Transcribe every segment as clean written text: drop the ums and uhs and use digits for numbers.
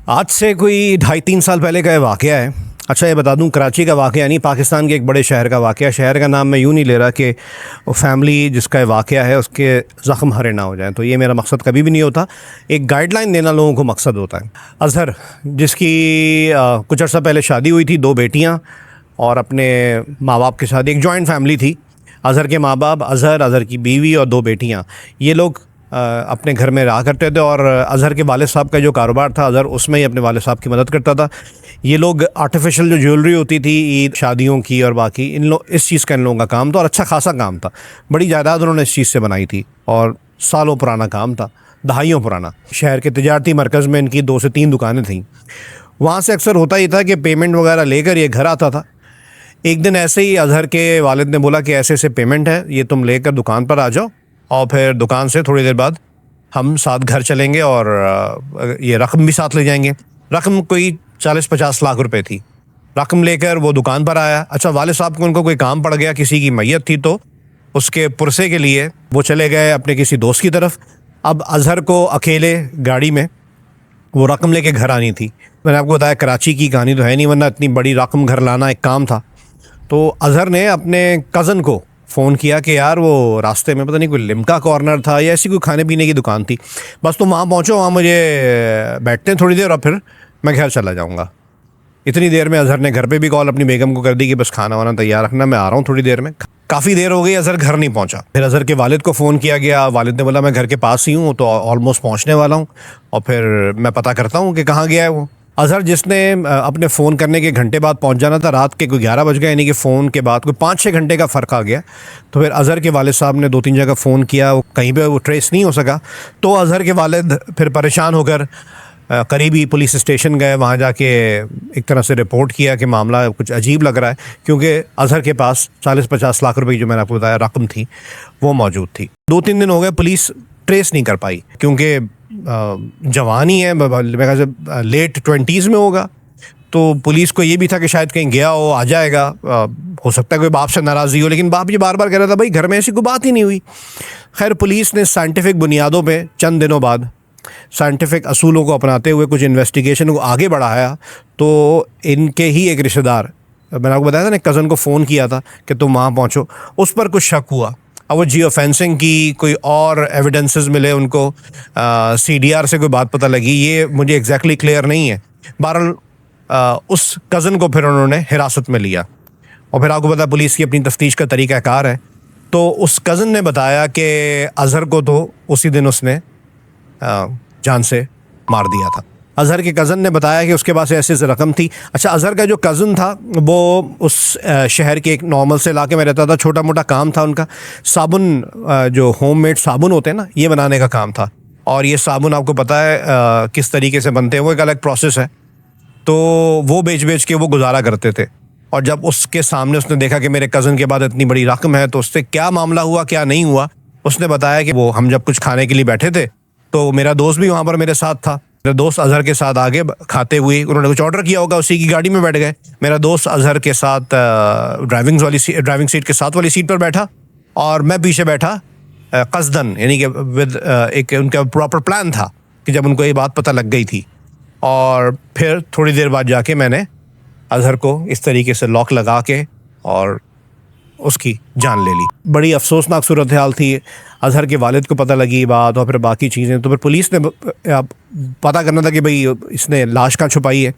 आज से कोई 2.5-3 साल पहले का ये वाक़या है। अच्छा ये बता दूं, कराची का वाक़या नहीं, पाकिस्तान के एक बड़े शहर का वाक़या। शहर का नाम मैं यूँ नहीं ले रहा कि वो फैमिली जिसका ये वाक़या है उसके ज़ख्म हरे ना हो जाएं, तो ये मेरा मकसद कभी भी नहीं होता। एक गाइडलाइन देना लोगों को मकसद होता है। अज़हर जिसकी कुछ अर्सा पहले शादी हुई थी, 2 बेटियाँ और अपने माँ बाप के साथ एक जॉइंट फैमिली थी। अज़हर के माँ बाप, अज़हर की बीवी और 2 बेटियाँ, ये लोग अपने घर में रहा करते थे और अज़हर के वालिद साहब का जो कारोबार था, अज़हर उसमें ही अपने वालिद साहब की मदद करता था। ये लोग आर्टिफिशियल जो ज्वेलरी होती थी ईद शादियों की और बाकी इस चीज़ का इन लोगों का काम था और अच्छा खासा काम था। बड़ी जायदाद उन्होंने इस चीज़ से बनाई थी और सालों पुराना काम था, दहाइयों पुराना। शहर के तिजारती मरकज़ में इनकी 2 से 3 दुकानें थीं। वहाँ से अक्सर होता ही था कि पेमेंट वगैरह लेकर ये घर आता था। एक दिन ऐसे ही अज़हर के वालिद ने बोला कि ऐसे ऐसे पेमेंट है, ये तुम लेकर दुकान पर आ जाओ और फिर दुकान से थोड़ी देर बाद हम साथ घर चलेंगे और ये रकम भी साथ ले जाएंगे। रकम कोई 40-50 लाख रुपए थी। रकम लेकर वो दुकान पर आया। अच्छा, वालिद साहब को उनको कोई काम पड़ गया, किसी की मैयत थी, तो उसके पुरसे के लिए वो चले गए अपने किसी दोस्त की तरफ। अब अज़हर को अकेले गाड़ी में वो रकम लेके घर आनी थी। मैंने आपको बताया कराची की कहानी तो है नहीं, वरना इतनी बड़ी रकम घर लाना एक काम था। तो अज़हर ने अपने कज़न को फ़ोन किया कि यार वो रास्ते में पता नहीं कोई लिम्का कॉर्नर था या ऐसी कोई खाने पीने की दुकान थी, बस तुम वहाँ पहुँचो, वहाँ मुझे बैठते हैं थोड़ी देर और फिर मैं घर चला जाऊँगा। इतनी देर में अज़हर ने घर पे भी कॉल अपनी बेगम को कर दी कि बस खाना वाना तैयार रखना, मैं आ रहा हूँ थोड़ी देर में। काफ़ी देर हो गई, अज़हर घर नहीं पहुँचा। फिर अज़हर के वालिद को फ़ोन किया गया। वालिद ने बोला मैं घर के पास ही हूँ, तो ऑलमोस्ट पहुँचने वाला हूँ और फिर मैं पता करता हूँ कि कहाँ गया है वो। अज़हर जिसने अपने फ़ोन करने के घंटे बाद पहुंच जाना था, रात के कोई 11 बज गए, यानी कि फ़ोन के बाद कोई 5-6 घंटे का फ़र्क आ गया। तो फिर अज़हर के वालिद साहब ने 2-3 जगह फ़ोन किया, वो कहीं पे वो ट्रेस नहीं हो सका। तो अज़हर के वालिद फिर परेशान होकर करीबी पुलिस स्टेशन गए। वहाँ जाके एक तरह से रिपोर्ट किया कि मामला कुछ अजीब लग रहा है, क्योंकि अज़हर के पास 40-50 लाख रुपए जो मैंने आपको बताया रकम थी वो मौजूद थी। 2-3 दिन हो गए, पुलिस ट्रेस नहीं कर पाई, क्योंकि जवान ही है, मेरे ख्याल से लेट 20s में होगा। तो पुलिस को ये भी था कि शायद कहीं गया हो, आ जाएगा। हो सकता है कोई बाप से नाराज़गी हो, लेकिन बाप ये बार बार कह रहा था भाई घर में ऐसी कोई बात ही नहीं हुई। खैर, पुलिस ने साइंटिफिक बुनियादों पे चंद दिनों बाद साइंटिफिक असूलों को अपनाते हुए कुछ इन्वेस्टिगेशन को आगे बढ़ाया। तो इनके ही एक रिश्तेदार, मैंने आपको बताया था ना, कज़न को फ़ोन किया था कि तुम वहाँ पहुँचो, उस पर कुछ शक हुआ। अब वो जियो फेंसिंग की कोई और एविडेंसेस मिले उनको, CDR से कोई बात पता लगी, ये मुझे एग्जैक्टली क्लियर नहीं है। बहरहाल उस कज़न को फिर उन्होंने हिरासत में लिया और फिर आपको पता पुलिस की अपनी तफ्तीश का तरीक़ाकार है। तो उस कज़न ने बताया कि अज़हर को तो उसी दिन उसने जान से मार दिया था। अज़हर के कज़न ने बताया कि उसके पास ऐसे रकम थी। अच्छा, अज़हर का जो कज़न था वो उस शहर के एक नॉर्मल से इलाके में रहता था। छोटा मोटा काम था उनका, साबुन, जो होममेड साबुन होते हैं ना, ये बनाने का काम था। और ये साबुन आपको पता है किस तरीके से बनते हैं, वो एक अलग प्रोसेस है। तो वो बेच के वो गुजारा करते थे। और जब उसके सामने उसने देखा कि मेरे कज़न के बाद इतनी बड़ी रकम है, तो उससे क्या मामला हुआ क्या नहीं हुआ, उसने बताया कि वो हम जब कुछ खाने के लिए बैठे थे तो मेरा दोस्त भी वहाँ पर मेरे साथ था। मेरा दोस्त अज़हर के साथ आगे खाते हुए, उन्होंने कुछ ऑर्डर किया होगा, उसी की गाड़ी में बैठ गए। मेरा दोस्त अज़हर के साथ ड्राइविंग सीट के साथ वाली सीट पर बैठा और मैं पीछे बैठा कस्दन, यानी कि विद एक उनका प्रॉपर प्लान था कि जब उनको ये बात पता लग गई थी। और फिर थोड़ी देर बाद जाके मैंने अज़हर को इस तरीके से लॉक लगा के और उसकी जान ले ली। बड़ी अफसोसनाक सूरत हाल थी। अज़हर के वालिद को पता लगी बात और फिर बाकी चीज़ें, तो फिर पुलिस ने पता करना था कि भाई इसने लाश कहाँ छुपाई है।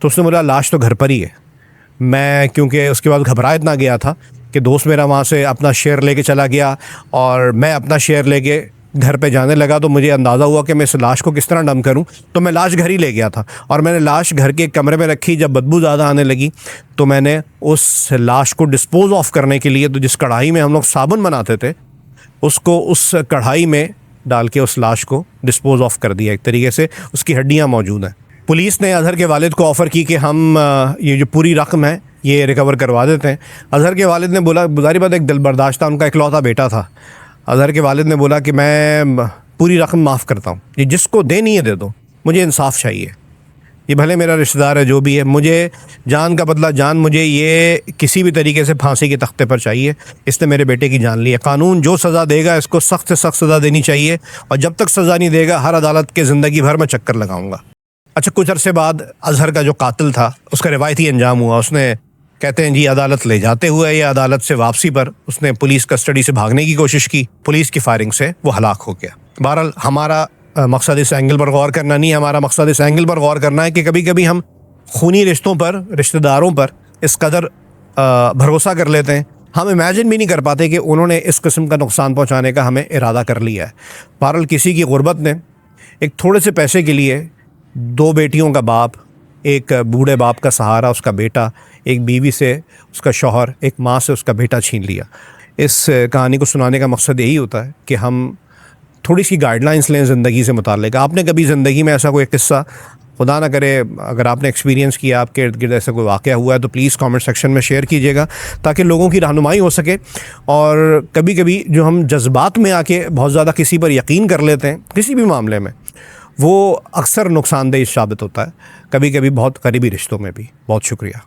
तो उसने बोला लाश तो घर पर ही है। मैं क्योंकि उसके बाद घबरा इतना गया था कि दोस्त मेरा वहाँ से अपना शेयर लेके चला गया और मैं अपना शेयर लेके घर पे जाने लगा, तो मुझे अंदाज़ा हुआ कि मैं इस लाश को किस तरह डंप करूं। तो मैं लाश घर ही ले गया था और मैंने लाश घर के एक कमरे में रखी। जब बदबू ज़्यादा आने लगी तो मैंने उस लाश को डिस्पोज ऑफ करने के लिए, तो जिस कढ़ाई में हम लोग साबुन बनाते थे, उसको उस कढ़ाई में डाल के उस लाश को डिस्पोज ऑफ कर दिया। एक तरीके से उसकी हड्डियाँ मौजूद हैं। पुलिस ने अज़हर के वालिद को ऑफ़र की कि हम ये जो पूरी रकम है ये रिकवर करवा देते हैं। अज़हर के वालिद ने बोला, गुज़ारी बात, एक दिल बर्दाश्त था, उनका इकलौता बेटा था। अज़हर के वालिद ने बोला कि मैं पूरी रकम माफ़ करता हूँ, ये जिसको देनी है दे दो, मुझे इंसाफ चाहिए। ये भले मेरा रिश्तेदार है जो भी है, मुझे जान का बदला जान, मुझे ये किसी भी तरीके से फांसी के तख्ते पर चाहिए। इसने मेरे बेटे की जान ली है। कानून जो सज़ा देगा इसको सख्त से सख्त सज़ा देनी चाहिए और जब तक सज़ा नहीं देगा हर अदालत के ज़िंदगी भर में चक्कर लगाऊंगा। अच्छा, कुछ अरसे बाद अजहर का जो कातिल था उसका रिवायती अंजाम हुआ। उसने कहते हैं जी अदालत ले जाते हुए या अदालत से वापसी पर उसने पुलिस कस्टडी से भागने की कोशिश की, पुलिस की फायरिंग से वो हलाक हो गया। बहरहाल हमारा मकसद इस एंगल पर गौर करना नहीं है, हमारा मकसद इस एंगल पर गौर करना है कि कभी कभी हम खूनी रिश्तों पर, रिश्तेदारों पर इस कदर भरोसा कर लेते हैं, हम इमेजिन भी नहीं कर पाते कि उन्होंने इस किस्म का नुकसान पहुंचाने का हमें इरादा कर लिया है। बहरहाल किसी की गुर्बत ने एक थोड़े से पैसे के लिए 2 बेटियों का बाप, एक बूढ़े बाप का सहारा उसका बेटा, एक बीवी से उसका शौहर, एक माँ से उसका बेटा छीन लिया। इस कहानी को सुनाने का मकसद यही होता है कि हम थोड़ी सी गाइडलाइंस लें ज़िंदगी से मुताल्लिक़। आपने कभी ज़िंदगी में ऐसा कोई किस्सा, खुदा ना करे अगर आपने एक्सपीरियंस किया, आपके इर्द गिर्द ऐसा कोई वाक़या हुआ है तो प्लीज़ कमेंट सेक्शन में शेयर कीजिएगा ताकि लोगों की रहनुमाई हो सके। और कभी कभी जो हम जज्बात में आके बहुत ज़्यादा किसी पर यकीन कर लेते हैं किसी भी मामले में, वो अक्सर नुकसानदेह साबित होता है, कभी कभी बहुत करीबी रिश्तों में भी। बहुत शुक्रिया।